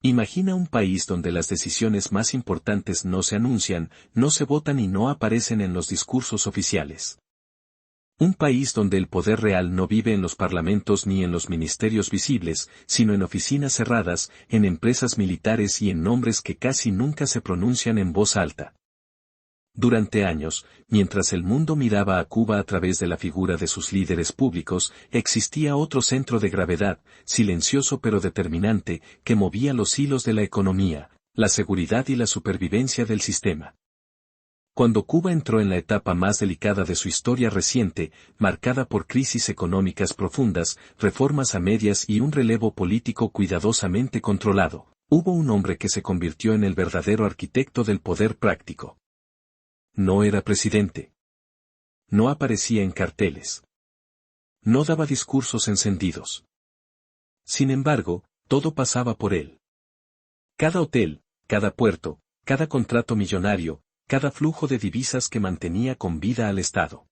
Imagina un país donde las decisiones más importantes no se anuncian, no se votan y no aparecen en los discursos oficiales. Un país donde el poder real no vive en los parlamentos ni en los ministerios visibles, sino en oficinas cerradas, en empresas militares y en nombres que casi nunca se pronuncian en voz alta. Durante años, mientras el mundo miraba a Cuba a través de la figura de sus líderes públicos, existía otro centro de gravedad, silencioso pero determinante, que movía los hilos de la economía, la seguridad y la supervivencia del sistema. Cuando Cuba entró en la etapa más delicada de su historia reciente, marcada por crisis económicas profundas, reformas a medias y un relevo político cuidadosamente controlado, hubo un hombre que se convirtió en el verdadero arquitecto del poder práctico. No era presidente. No aparecía en carteles. No daba discursos encendidos. Sin embargo, todo pasaba por él. Cada hotel, cada puerto, cada contrato millonario, cada flujo de divisas que mantenía con vida al Estado.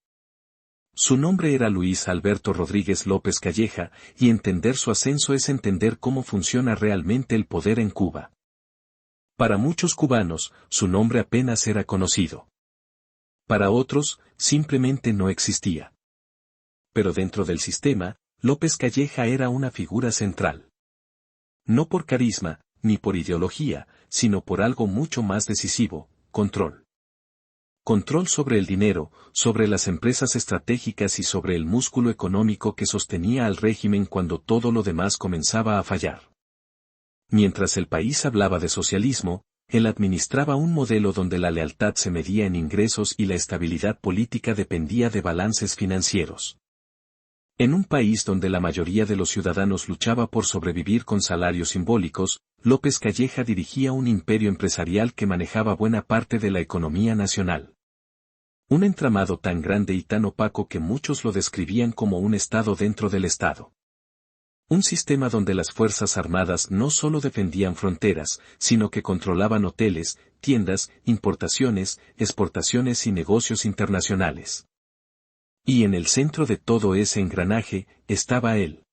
Su nombre era Luis Alberto Rodríguez López Calleja, y entender su ascenso es entender cómo funciona realmente el poder en Cuba. Para muchos cubanos, su nombre apenas era conocido. Para otros, simplemente no existía. Pero dentro del sistema, López Calleja era una figura central. No por carisma, ni por ideología, sino por algo mucho más decisivo, control. Control sobre el dinero, sobre las empresas estratégicas y sobre el músculo económico que sostenía al régimen cuando todo lo demás comenzaba a fallar. Mientras el país hablaba de socialismo, él administraba un modelo donde la lealtad se medía en ingresos y la estabilidad política dependía de balances financieros. En un país donde la mayoría de los ciudadanos luchaba por sobrevivir con salarios simbólicos, López Calleja dirigía un imperio empresarial que manejaba buena parte de la economía nacional. Un entramado tan grande y tan opaco que muchos lo describían como un Estado dentro del Estado. Un sistema donde las Fuerzas Armadas no solo defendían fronteras, sino que controlaban hoteles, tiendas, importaciones, exportaciones y negocios internacionales. Y en el centro de todo ese engranaje, estaba él.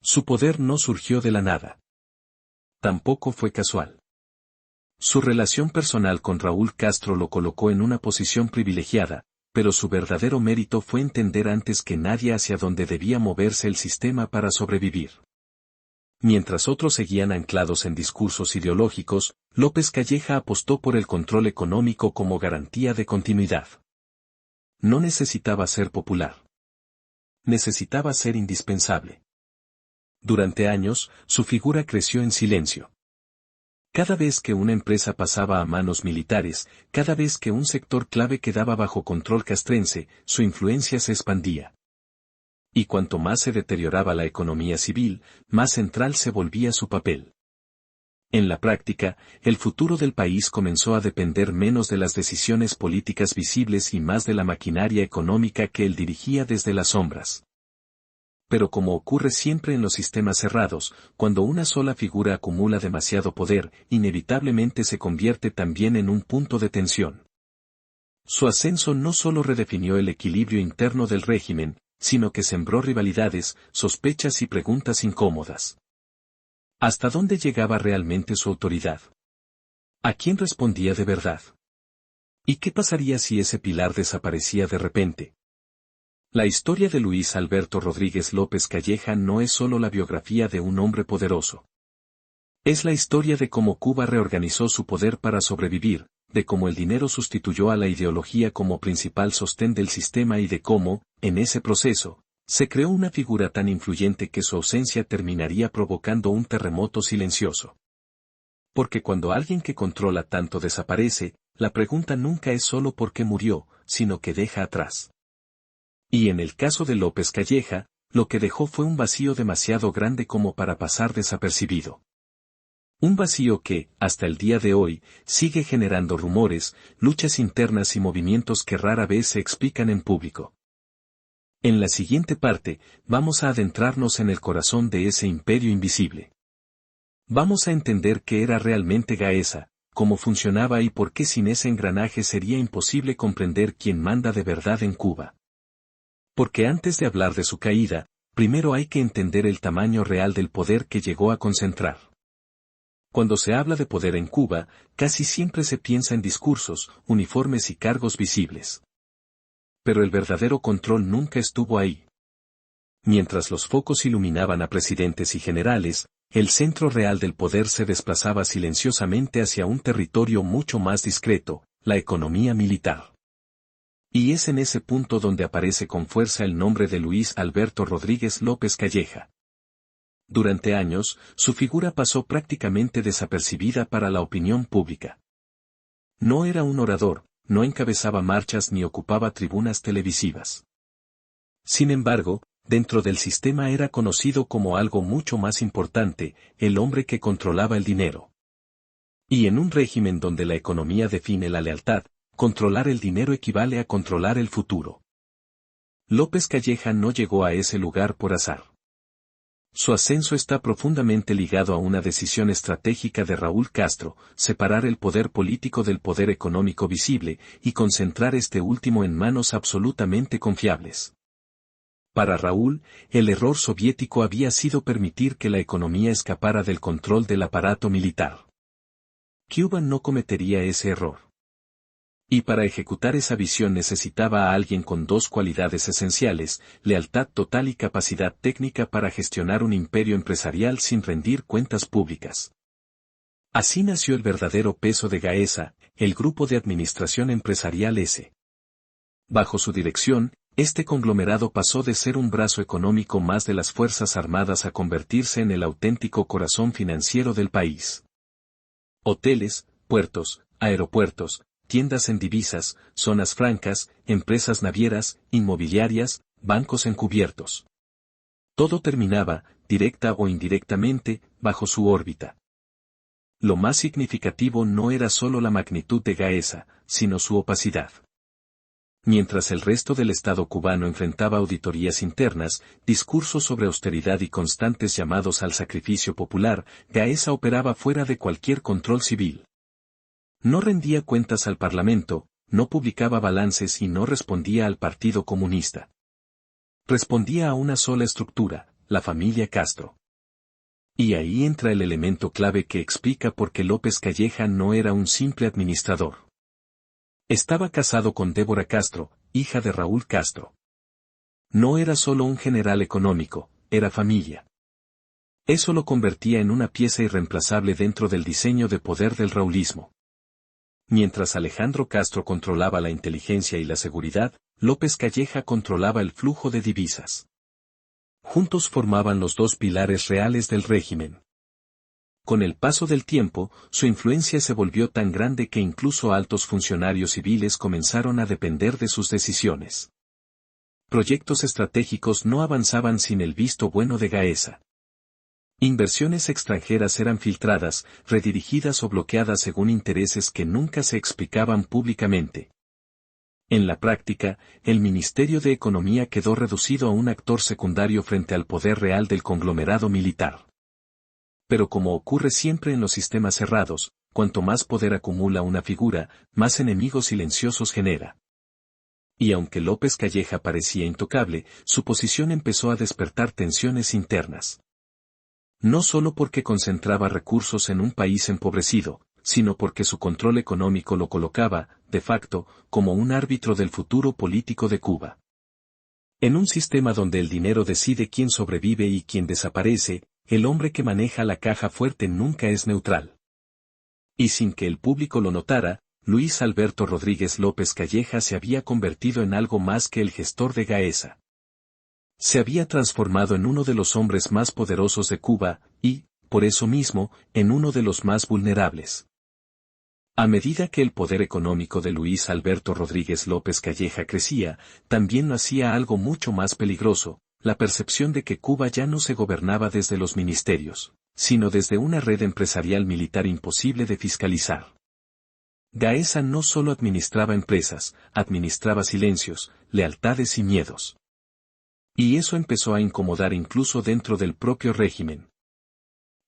Su poder no surgió de la nada. Tampoco fue casual. Su relación personal con Raúl Castro lo colocó en una posición privilegiada, pero su verdadero mérito fue entender antes que nadie hacia dónde debía moverse el sistema para sobrevivir. Mientras otros seguían anclados en discursos ideológicos, López Calleja apostó por el control económico como garantía de continuidad. No necesitaba ser popular. Necesitaba ser indispensable. Durante años, su figura creció en silencio. Cada vez que una empresa pasaba a manos militares, cada vez que un sector clave quedaba bajo control castrense, su influencia se expandía. Y cuanto más se deterioraba la economía civil, más central se volvía su papel. En la práctica, el futuro del país comenzó a depender menos de las decisiones políticas visibles y más de la maquinaria económica que él dirigía desde las sombras. Pero como ocurre siempre en los sistemas cerrados, cuando una sola figura acumula demasiado poder, inevitablemente se convierte también en un punto de tensión. Su ascenso no solo redefinió el equilibrio interno del régimen, sino que sembró rivalidades, sospechas y preguntas incómodas. ¿Hasta dónde llegaba realmente su autoridad? ¿A quién respondía de verdad? ¿Y qué pasaría si ese pilar desaparecía de repente? La historia de Luis Alberto Rodríguez López Calleja no es solo la biografía de un hombre poderoso. Es la historia de cómo Cuba reorganizó su poder para sobrevivir, de cómo el dinero sustituyó a la ideología como principal sostén del sistema y de cómo, en ese proceso, se creó una figura tan influyente que su ausencia terminaría provocando un terremoto silencioso. Porque cuando alguien que controla tanto desaparece, la pregunta nunca es solo por qué murió, sino qué deja atrás. Y en el caso de López Calleja, lo que dejó fue un vacío demasiado grande como para pasar desapercibido. Un vacío que, hasta el día de hoy, sigue generando rumores, luchas internas y movimientos que rara vez se explican en público. En la siguiente parte, vamos a adentrarnos en el corazón de ese imperio invisible. Vamos a entender qué era realmente Gaesa, cómo funcionaba y por qué sin ese engranaje sería imposible comprender quién manda de verdad en Cuba. Porque antes de hablar de su caída, primero hay que entender el tamaño real del poder que llegó a concentrar. Cuando se habla de poder en Cuba, casi siempre se piensa en discursos, uniformes y cargos visibles. Pero el verdadero control nunca estuvo ahí. Mientras los focos iluminaban a presidentes y generales, el centro real del poder se desplazaba silenciosamente hacia un territorio mucho más discreto, la economía militar. Y es en ese punto donde aparece con fuerza el nombre de Luis Alberto Rodríguez López Calleja. Durante años, su figura pasó prácticamente desapercibida para la opinión pública. No era un orador, no encabezaba marchas ni ocupaba tribunas televisivas. Sin embargo, dentro del sistema era conocido como algo mucho más importante, el hombre que controlaba el dinero. Y en un régimen donde la economía define la lealtad, controlar el dinero equivale a controlar el futuro. López Calleja no llegó a ese lugar por azar. Su ascenso está profundamente ligado a una decisión estratégica de Raúl Castro, separar el poder político del poder económico visible y concentrar este último en manos absolutamente confiables. Para Raúl, el error soviético había sido permitir que la economía escapara del control del aparato militar. Cuba no cometería ese error. Y para ejecutar esa visión necesitaba a alguien con dos cualidades esenciales, lealtad total y capacidad técnica para gestionar un imperio empresarial sin rendir cuentas públicas. Así nació el verdadero peso de Gaesa, el Grupo de Administración Empresarial S. Bajo su dirección, este conglomerado pasó de ser un brazo económico más de las Fuerzas Armadas a convertirse en el auténtico corazón financiero del país. Hoteles, puertos, aeropuertos, tiendas en divisas, zonas francas, empresas navieras, inmobiliarias, bancos encubiertos. Todo terminaba, directa o indirectamente, bajo su órbita. Lo más significativo no era solo la magnitud de Gaesa, sino su opacidad. Mientras el resto del Estado cubano enfrentaba auditorías internas, discursos sobre austeridad y constantes llamados al sacrificio popular, Gaesa operaba fuera de cualquier control civil. No rendía cuentas al Parlamento, no publicaba balances y no respondía al Partido Comunista. Respondía a una sola estructura, la familia Castro. Y ahí entra el elemento clave que explica por qué López Calleja no era un simple administrador. Estaba casado con Débora Castro, hija de Raúl Castro. No era solo un general económico, era familia. Eso lo convertía en una pieza irreemplazable dentro del diseño de poder del raúlismo. Mientras Alejandro Castro controlaba la inteligencia y la seguridad, López Calleja controlaba el flujo de divisas. Juntos formaban los dos pilares reales del régimen. Con el paso del tiempo, su influencia se volvió tan grande que incluso altos funcionarios civiles comenzaron a depender de sus decisiones. Proyectos estratégicos no avanzaban sin el visto bueno de Gaesa. Inversiones extranjeras eran filtradas, redirigidas o bloqueadas según intereses que nunca se explicaban públicamente. En la práctica, el Ministerio de Economía quedó reducido a un actor secundario frente al poder real del conglomerado militar. Pero como ocurre siempre en los sistemas cerrados, cuanto más poder acumula una figura, más enemigos silenciosos genera. Y aunque López Calleja parecía intocable, su posición empezó a despertar tensiones internas. No solo porque concentraba recursos en un país empobrecido, sino porque su control económico lo colocaba, de facto, como un árbitro del futuro político de Cuba. En un sistema donde el dinero decide quién sobrevive y quién desaparece, el hombre que maneja la caja fuerte nunca es neutral. Y sin que el público lo notara, Luis Alberto Rodríguez López Calleja se había convertido en algo más que el gestor de Gaesa. Se había transformado en uno de los hombres más poderosos de Cuba, y, por eso mismo, en uno de los más vulnerables. A medida que el poder económico de Luis Alberto Rodríguez López Calleja crecía, también nacía algo mucho más peligroso, la percepción de que Cuba ya no se gobernaba desde los ministerios, sino desde una red empresarial militar imposible de fiscalizar. Gaesa no solo administraba empresas, administraba silencios, lealtades y miedos. Y eso empezó a incomodar incluso dentro del propio régimen.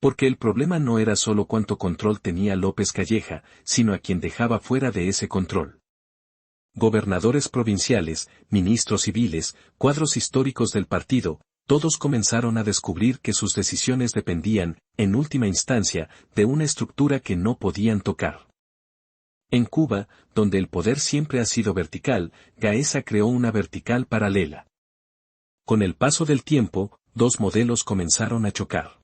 Porque el problema no era solo cuánto control tenía López Calleja, sino a quien dejaba fuera de ese control. Gobernadores provinciales, ministros civiles, cuadros históricos del partido, todos comenzaron a descubrir que sus decisiones dependían, en última instancia, de una estructura que no podían tocar. En Cuba, donde el poder siempre ha sido vertical, Gaesa creó una vertical paralela. Con el paso del tiempo, dos modelos comenzaron a chocar.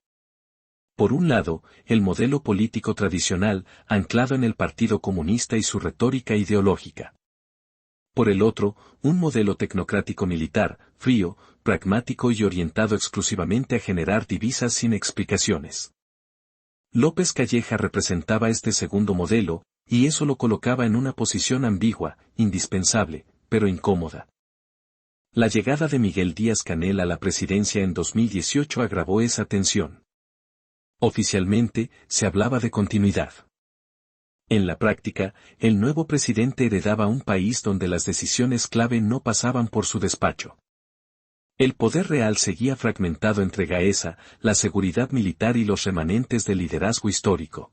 Por un lado, el modelo político tradicional, anclado en el Partido Comunista y su retórica ideológica. Por el otro, un modelo tecnocrático militar, frío, pragmático y orientado exclusivamente a generar divisas sin explicaciones. López Calleja representaba este segundo modelo, y eso lo colocaba en una posición ambigua, indispensable, pero incómoda. La llegada de Miguel Díaz-Canel a la presidencia en 2018 agravó esa tensión. Oficialmente, se hablaba de continuidad. En la práctica, el nuevo presidente heredaba un país donde las decisiones clave no pasaban por su despacho. El poder real seguía fragmentado entre Gaesa, la seguridad militar y los remanentes del liderazgo histórico.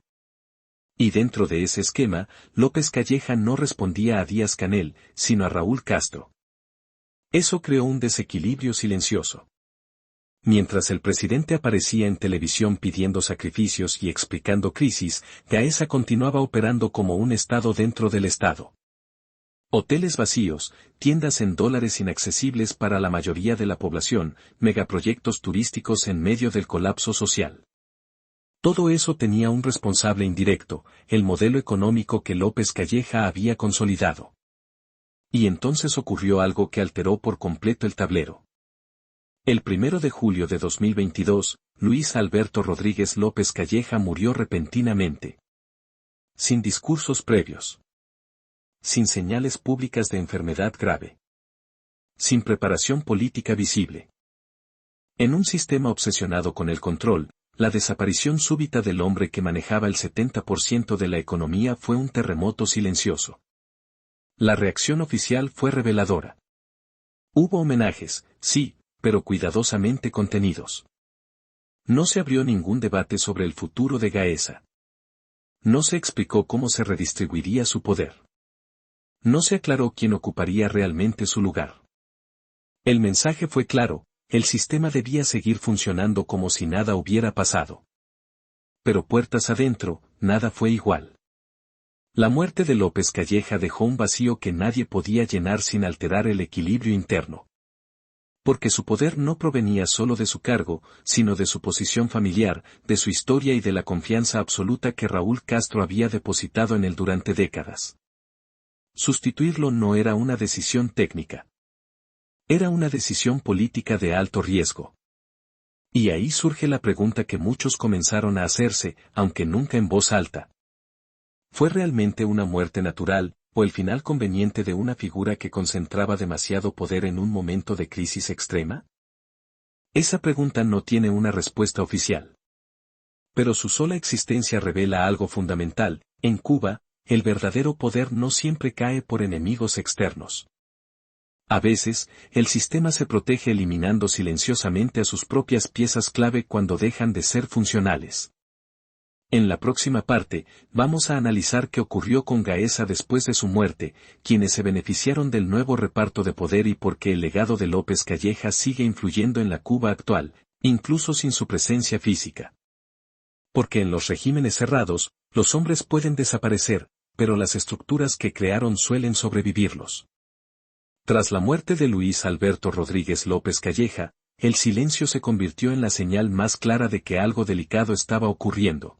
Y dentro de ese esquema, López Calleja no respondía a Díaz-Canel, sino a Raúl Castro. Eso creó un desequilibrio silencioso. Mientras el presidente aparecía en televisión pidiendo sacrificios y explicando crisis, Gaesa continuaba operando como un Estado dentro del Estado. Hoteles vacíos, tiendas en dólares inaccesibles para la mayoría de la población, megaproyectos turísticos en medio del colapso social. Todo eso tenía un responsable indirecto, el modelo económico que López Calleja había consolidado. Y entonces ocurrió algo que alteró por completo el tablero. El 1 de julio de 2022, Luis Alberto Rodríguez López Calleja murió repentinamente. Sin discursos previos. Sin señales públicas de enfermedad grave. Sin preparación política visible. En un sistema obsesionado con el control, la desaparición súbita del hombre que manejaba el 70% de la economía fue un terremoto silencioso. La reacción oficial fue reveladora. Hubo homenajes, sí, pero cuidadosamente contenidos. No se abrió ningún debate sobre el futuro de Gaesa. No se explicó cómo se redistribuiría su poder. No se aclaró quién ocuparía realmente su lugar. El mensaje fue claro, el sistema debía seguir funcionando como si nada hubiera pasado. Pero puertas adentro, nada fue igual. La muerte de López Calleja dejó un vacío que nadie podía llenar sin alterar el equilibrio interno. Porque su poder no provenía solo de su cargo, sino de su posición familiar, de su historia y de la confianza absoluta que Raúl Castro había depositado en él durante décadas. Sustituirlo no era una decisión técnica. Era una decisión política de alto riesgo. Y ahí surge la pregunta que muchos comenzaron a hacerse, aunque nunca en voz alta. ¿Fue realmente una muerte natural, o el final conveniente de una figura que concentraba demasiado poder en un momento de crisis extrema? Esa pregunta no tiene una respuesta oficial. Pero su sola existencia revela algo fundamental: en Cuba, el verdadero poder no siempre cae por enemigos externos. A veces, el sistema se protege eliminando silenciosamente a sus propias piezas clave cuando dejan de ser funcionales. En la próxima parte, vamos a analizar qué ocurrió con Gaesa después de su muerte, quienes se beneficiaron del nuevo reparto de poder y por qué el legado de López Calleja sigue influyendo en la Cuba actual, incluso sin su presencia física. Porque en los regímenes cerrados, los hombres pueden desaparecer, pero las estructuras que crearon suelen sobrevivirlos. Tras la muerte de Luis Alberto Rodríguez López Calleja, el silencio se convirtió en la señal más clara de que algo delicado estaba ocurriendo.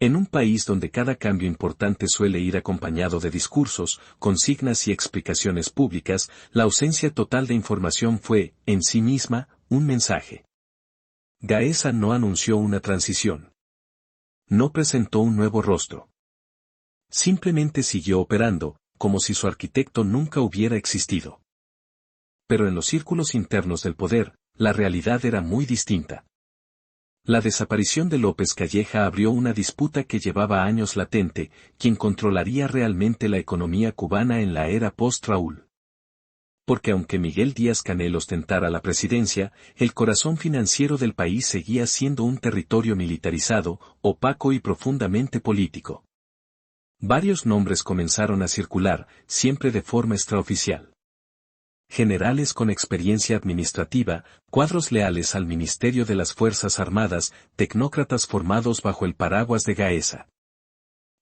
En un país donde cada cambio importante suele ir acompañado de discursos, consignas y explicaciones públicas, la ausencia total de información fue, en sí misma, un mensaje. Gaesa no anunció una transición. No presentó un nuevo rostro. Simplemente siguió operando, como si su arquitecto nunca hubiera existido. Pero en los círculos internos del poder, la realidad era muy distinta. La desaparición de López Calleja abrió una disputa que llevaba años latente: ¿quién controlaría realmente la economía cubana en la era post-Raúl? Porque aunque Miguel Díaz-Canel ostentara la presidencia, el corazón financiero del país seguía siendo un territorio militarizado, opaco y profundamente político. Varios nombres comenzaron a circular, siempre de forma extraoficial. Generales con experiencia administrativa, cuadros leales al Ministerio de las Fuerzas Armadas, tecnócratas formados bajo el paraguas de Gaesa.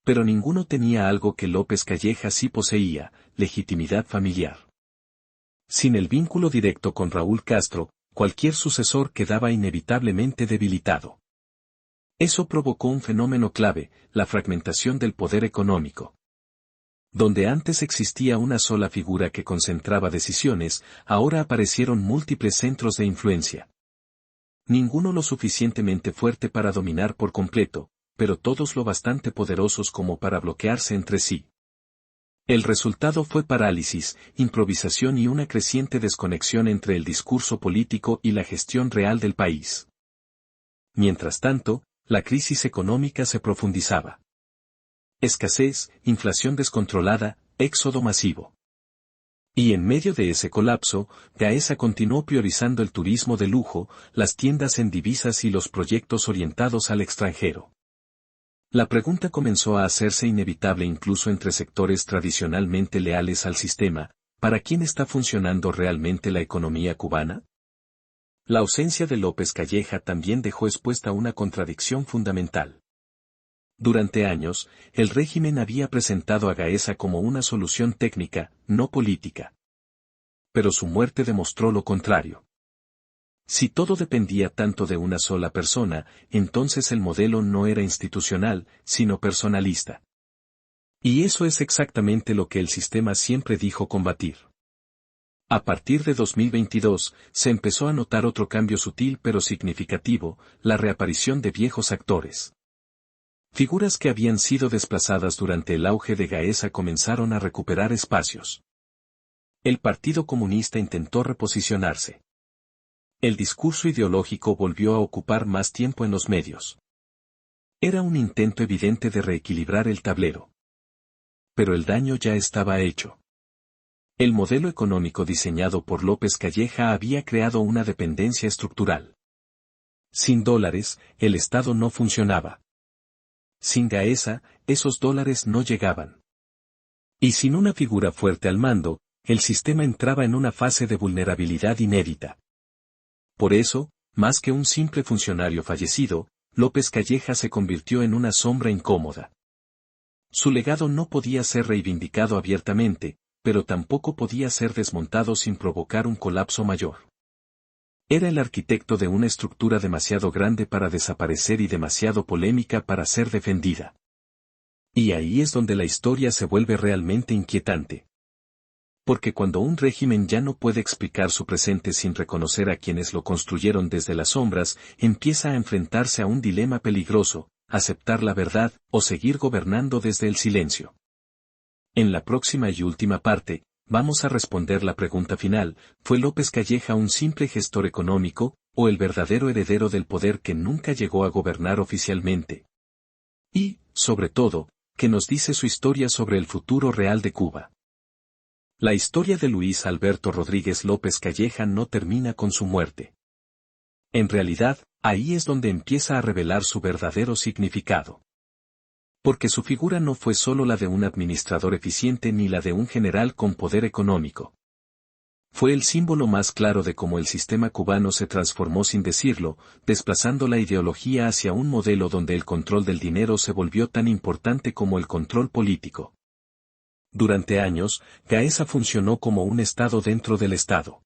Pero ninguno tenía algo que López Calleja sí poseía, legitimidad familiar. Sin el vínculo directo con Raúl Castro, cualquier sucesor quedaba inevitablemente debilitado. Eso provocó un fenómeno clave, la fragmentación del poder económico. Donde antes existía una sola figura que concentraba decisiones, ahora aparecieron múltiples centros de influencia. Ninguno lo suficientemente fuerte para dominar por completo, pero todos lo bastante poderosos como para bloquearse entre sí. El resultado fue parálisis, improvisación y una creciente desconexión entre el discurso político y la gestión real del país. Mientras tanto, la crisis económica se profundizaba. Escasez, inflación descontrolada, éxodo masivo. Y en medio de ese colapso, Gaesa continuó priorizando el turismo de lujo, las tiendas en divisas y los proyectos orientados al extranjero. La pregunta comenzó a hacerse inevitable incluso entre sectores tradicionalmente leales al sistema: ¿para quién está funcionando realmente la economía cubana? La ausencia de López Calleja también dejó expuesta una contradicción fundamental. Durante años, el régimen había presentado a Gaesa como una solución técnica, no política. Pero su muerte demostró lo contrario. Si todo dependía tanto de una sola persona, entonces el modelo no era institucional, sino personalista. Y eso es exactamente lo que el sistema siempre dijo combatir. A partir de 2022, se empezó a notar otro cambio sutil pero significativo, la reaparición de viejos actores. Figuras que habían sido desplazadas durante el auge de Gaesa comenzaron a recuperar espacios. El Partido Comunista intentó reposicionarse. El discurso ideológico volvió a ocupar más tiempo en los medios. Era un intento evidente de reequilibrar el tablero. Pero el daño ya estaba hecho. El modelo económico diseñado por López Calleja había creado una dependencia estructural. Sin dólares, el Estado no funcionaba. Sin Gaesa, esos dólares no llegaban. Y sin una figura fuerte al mando, el sistema entraba en una fase de vulnerabilidad inédita. Por eso, más que un simple funcionario fallecido, López Calleja se convirtió en una sombra incómoda. Su legado no podía ser reivindicado abiertamente, pero tampoco podía ser desmontado sin provocar un colapso mayor. Era el arquitecto de una estructura demasiado grande para desaparecer y demasiado polémica para ser defendida. Y ahí es donde la historia se vuelve realmente inquietante. Porque cuando un régimen ya no puede explicar su presente sin reconocer a quienes lo construyeron desde las sombras, empieza a enfrentarse a un dilema peligroso: aceptar la verdad o seguir gobernando desde el silencio. En la próxima y última parte, vamos a responder la pregunta final: ¿fue López Calleja un simple gestor económico, o el verdadero heredero del poder que nunca llegó a gobernar oficialmente? Y, sobre todo, ¿qué nos dice su historia sobre el futuro real de Cuba? La historia de Luis Alberto Rodríguez López Calleja no termina con su muerte. En realidad, ahí es donde empieza a revelar su verdadero significado. Porque su figura no fue solo la de un administrador eficiente ni la de un general con poder económico. Fue el símbolo más claro de cómo el sistema cubano se transformó sin decirlo, desplazando la ideología hacia un modelo donde el control del dinero se volvió tan importante como el control político. Durante años, Gaesa funcionó como un Estado dentro del Estado.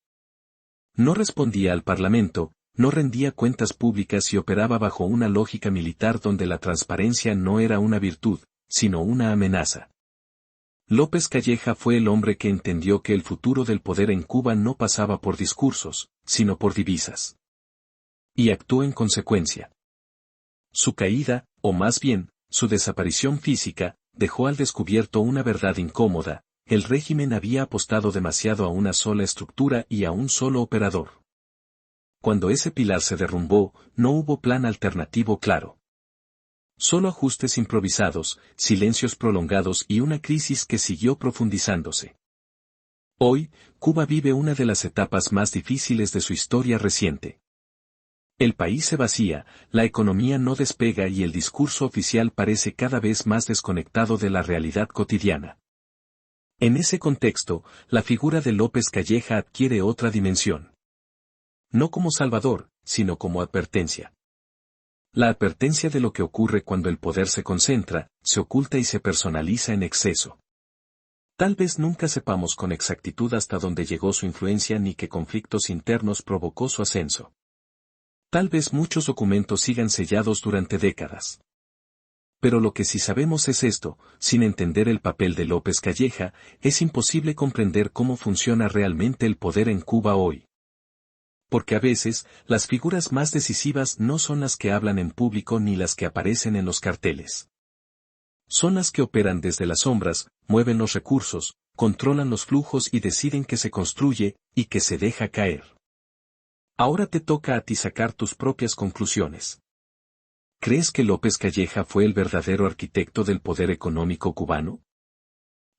No respondía al Parlamento, no rendía cuentas públicas y operaba bajo una lógica militar donde la transparencia no era una virtud, sino una amenaza. López Calleja fue el hombre que entendió que el futuro del poder en Cuba no pasaba por discursos, sino por divisas. Y actuó en consecuencia. Su caída, o más bien, su desaparición física, dejó al descubierto una verdad incómoda: el régimen había apostado demasiado a una sola estructura y a un solo operador. Cuando ese pilar se derrumbó, no hubo plan alternativo claro. Solo ajustes improvisados, silencios prolongados y una crisis que siguió profundizándose. Hoy, Cuba vive una de las etapas más difíciles de su historia reciente. El país se vacía, la economía no despega y el discurso oficial parece cada vez más desconectado de la realidad cotidiana. En ese contexto, la figura de López Calleja adquiere otra dimensión. No como salvador, sino como advertencia. La advertencia de lo que ocurre cuando el poder se concentra, se oculta y se personaliza en exceso. Tal vez nunca sepamos con exactitud hasta dónde llegó su influencia ni qué conflictos internos provocó su ascenso. Tal vez muchos documentos sigan sellados durante décadas. Pero lo que sí sabemos es esto: sin entender el papel de López Calleja, es imposible comprender cómo funciona realmente el poder en Cuba hoy. Porque a veces, las figuras más decisivas no son las que hablan en público ni las que aparecen en los carteles. Son las que operan desde las sombras, mueven los recursos, controlan los flujos y deciden qué se construye y qué se deja caer. Ahora te toca a ti sacar tus propias conclusiones. ¿Crees que López Calleja fue el verdadero arquitecto del poder económico cubano?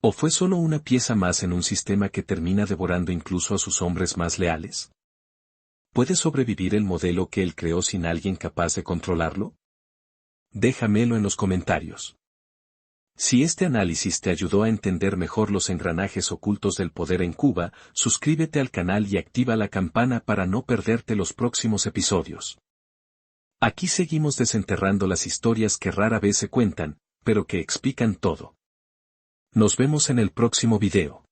¿O fue solo una pieza más en un sistema que termina devorando incluso a sus hombres más leales? ¿Puede sobrevivir el modelo que él creó sin alguien capaz de controlarlo? Déjamelo en los comentarios. Si este análisis te ayudó a entender mejor los engranajes ocultos del poder en Cuba, suscríbete al canal y activa la campana para no perderte los próximos episodios. Aquí seguimos desenterrando las historias que rara vez se cuentan, pero que explican todo. Nos vemos en el próximo video.